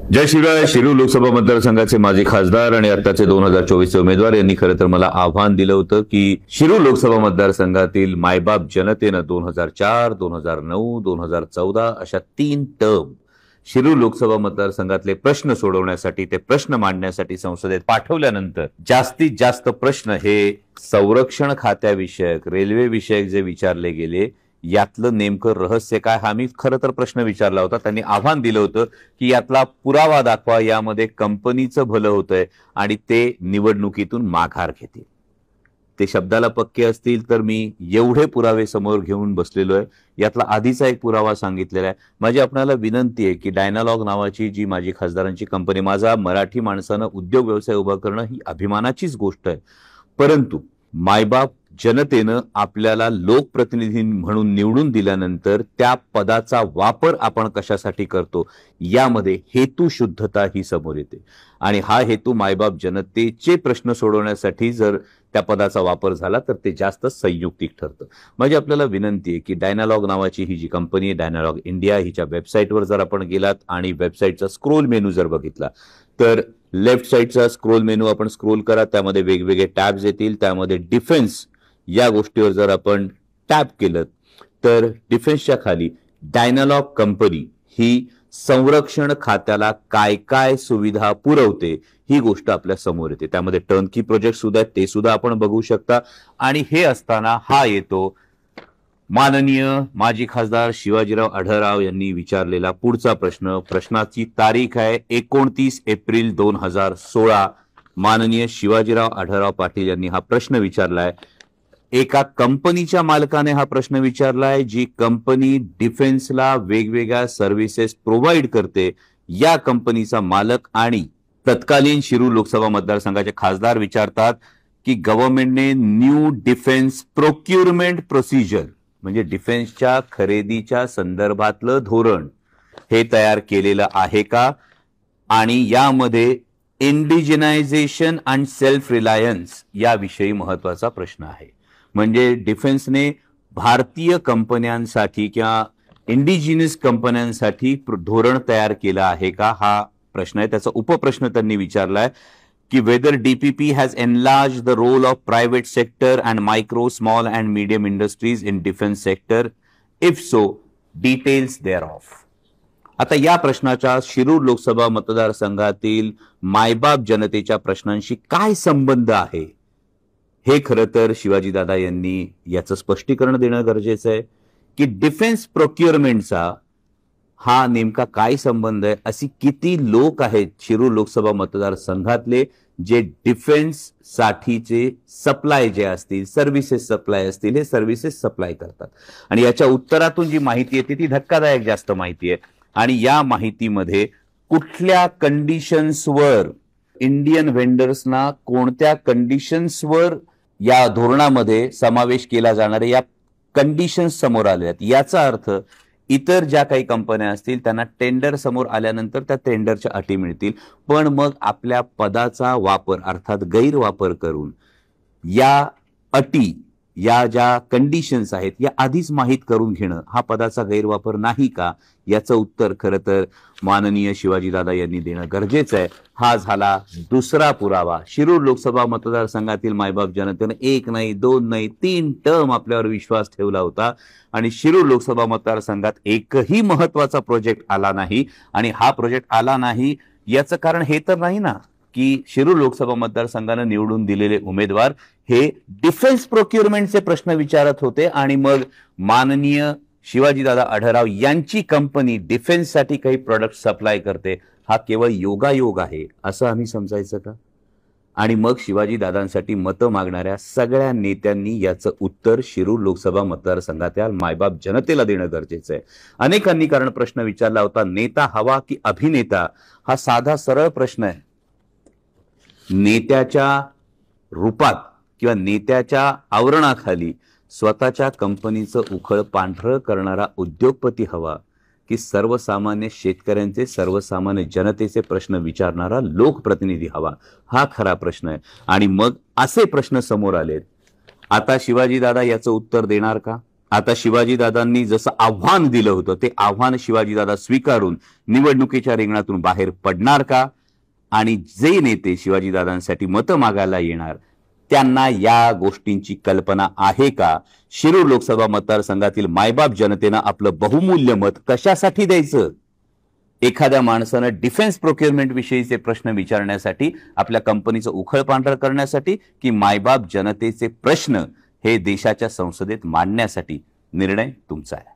जय शिवराय. शिरूर लोकसभा मतदारसंघाचे माजी खासदार आणि आताचे 2024चे उमेदवार यांनी खरं तर मला आव्हान दिलं होतं की शिरूर लोकसभा मतदारसंघातील मायबाप जनतेनं 2004, 2009, 2014 अशा 3 टर्म शिरूर लोकसभा मतदारसंघातले प्रश्न सोडवण्यासाठी, ते प्रश्न मांडण्यासाठी संसदेत पाठवल्यानंतर जास्तीत जास्त प्रश्न हे संरक्षण खात्याविषयक, रेल्वे विषयक जे विचारले गेले, यातलं नेमकं रहस्य काय हा मी खरं तर प्रश्न विचारला होता. त्यांनी आव्हान दिलं होतं की यातला पुरावा दाखवा, यामध्ये कंपनीचं भलं होतंय आणि ते निवडणुकीतून माघार घेतील. ते शब्दाला पक्के असतील तर मी एवढे पुरावे समोर घेऊन बसलेलो आहे. यातला आधीचा एक पुरावा सांगितलेला आहे. माझी आपल्याला विनंती आहे की डायनालॉग नावाची जी माझी खासदारांची कंपनी, माझा मराठी माणसानं उद्योग व्यवसाय उभा करणं ही अभिमानाचीच गोष्ट आहे, परंतु मायबाप जनतेनं आपल्याला लोकप्रतिनिधी म्हणून निवडून दिल्यानंतर त्या पदाचा वापर आपण कशासाठी करतो यामध्ये हेतुशुद्धता ही समोर येते. आणि हा हेतू मायबाप जनतेचे प्रश्न सोडवण्यासाठी जर त्या पदाचा वापर झाला तर ते जास्त संयुक्तिक ठरतं. माझी आपल्याला विनंती आहे की डायनालॉग नावाची ही जी कंपनी आहे, डायनालॉग इंडिया, हिच्या वेबसाईटवर जर आपण गेलात आणि वेबसाईटचा स्क्रोल मेनू जर बघितला तर लेफ्ट साईडचा स्क्रोल मेनू आपण स्क्रोल करा, त्यामध्ये वेगवेगळे टॅब्स येतील. त्यामध्ये डिफेन्स या गोष्टीवर जर आपण टॅप केलं तर डिफेन्सच्या खाली डायनालॉग कंपनी ही संरक्षण खात्याला काय काय सुविधा पुरवते ही गोष्ट आपल्या समोर येते. त्यामध्ये टर्नकी प्रोजेक्ट सुद्धा आहेत, ते सुद्धा आपण बघू शकता. आणि हे असताना हा येतो माननीय माजी खासदार शिवाजीराव आढळराव यांनी विचारलेला पुढचा प्रश्न. प्रश्नाची तारीख आहे 29 एप्रिल 2016. माननीय शिवाजीराव आढळराव पाटील यांनी हा प्रश्न विचारलाय. एका कंपनीच्या मालकाने हा प्रश्न विचारलाय, जी कंपनी डिफेन्सला वेगवेगळ्या सर्व्हिसेस प्रोव्हाइड करते. या कंपनीचा मालक आणि तत्कालीन शिरूर लोकसभा मतदारसंघाचे खासदार विचारतात की गव्हर्नमेंटने न्यू डिफेन्स प्रोक्युरमेंट प्रोसिजर म्हणजे डिफेन्सच्या खरेदीच्या संदर्भातलं धोरण हे तयार केलेलं आहे का, आणि यामध्ये इंडिजिनायझेशन अँड सेल्फ रिलायन्स याविषयी महत्वाचा प्रश्न आहे. म्हणजे डिफेन्सने भारतीय कंपन्यांसाठी किंवा इंडिजिनस कंपन्यांसाठी धोरण तयार केलं आहे का, हा प्रश्न आहे. त्याचा उपप्रश्न त्यांनी विचारलाय की whether DPP has enlarged the role of private sector and micro, small and medium industries in defence sector, if so details thereof. आता या प्रश्नाच्या शिरूर लोकसभा मतदारसंघातील मायबाप जनतेच्या प्रश्नांशी काय संबंध आहे हे खरं तर शिवाजीदादा यांनी याचं स्पष्टीकरण देणं गरजेचं आहे की डिफेन्स प्रोक्युअरमेंटचा हा नेमका काय संबंध आहे. अशी किती लोक आहेत शिरूर लोकसभा मतदारसंघातले जे डिफेन्स साठीचे सप्लाय जे असतील, सर्व्हिसेस सप्लाय असतील, हे सर्व्हिसेस सप्लाय करतात. आणि याच्या उत्तरातून जी माहिती येते ती धक्कादायक जास्त माहिती आहे. आणि या माहितीमध्ये कुठल्या कंडिशन्सवर इंडियन व्हेंडर्सना, कोणत्या कंडिशन्सवर या धोरणामध्ये समावेश केला जाणार आहे, या कंडिशन्स समोर आल्या आहेत. याचा अर्थ इतर ज्या काही कंपन्या असतील त्यांना टेंडर समोर आल्यानंतर त्या टेंडरच्या अटी मिळतील, पण मग आपल्या पदाचा वापर अर्थात गैरवापर करून या अटी, या ज्या कंडिशन्स आहेत या आधीच माहीत करून घेणं हा पदाचा गैरवापर नाही का, याचं उत्तर खरं तर माननीय शिवाजीदादा यांनी देणं गरजेचं आहे. हा झाला दुसरा पुरावा. शिरूर लोकसभा मतदारसंघातील मायबाप जनतेनं 1 नाही, 2 नाही, 3 टर्म आपल्यावर विश्वास ठेवला होता आणि शिरूर लोकसभा मतदारसंघात एकही महत्वाचा प्रोजेक्ट आला नाही. आणि हा प्रोजेक्ट आला नाही याचं कारण हे तर नाही ना की शिरूर लोकसभा मतदारसंघानं निवडून दिलेले उमेदवार हे डिफेन्स प्रोक्युरमेंटचे प्रश्न विचारत होते आणि मग माननीय शिवाजीदादा आढळराव यांची कंपनी डिफेन्ससाठी काही प्रोडक्ट सप्लाय करते, हा केवळ योगायोग आहे असं आम्ही समजायचं का? आणि मग शिवाजीदादांसाठी मतं मागणाऱ्या सगळ्या नेत्यांनी याचं उत्तर शिरूर लोकसभा मतदारसंघातील मायबाप जनतेला देणं गरजेचं आहे. अनेकांनी कारण प्रश्न विचारला होता, नेता हवा की अभिनेता, हा साधा सरळ प्रश्न आहे. नेत्याच्या रूपात किंवा नेत्याच्या आवरणाखाली स्वतःच्या कंपनीचं उखळ पांढरं करणारा उद्योगपती हवा की सर्वसामान्य शेतकऱ्यांचे, सर्वसामान्य जनतेचे प्रश्न विचारणारा लोकप्रतिनिधी हवा, हा खरा प्रश्न आहे. आणि मग असे प्रश्न समोर आलेत. आता शिवाजीदादा याचं उत्तर देणार का? आता शिवाजीदादांनी जसं आव्हान दिलं होतं ते आव्हान शिवाजीदादा स्वीकारून निवडणुकीच्या रिंगणातून बाहेर पडणार का? आणि जे नेते शिवाजीदादांसाठी मतं मागायला येणार त्यांना या गोष्टींची कल्पना आहे का? शिरूर लोकसभा मतदारसंघातील मायबाप जनतेनं आपलं बहुमूल्य मत कशासाठी द्यायचं? एखाद्या माणसानं डिफेन्स प्रोक्युअरमेंट विषयीचे प्रश्न विचारण्यासाठी, आपल्या कंपनीचं उखळ पांढर करण्यासाठी, की मायबाप जनतेचे प्रश्न हे देशाच्या संसदेत मांडण्यासाठी? निर्णय तुमचा आहे.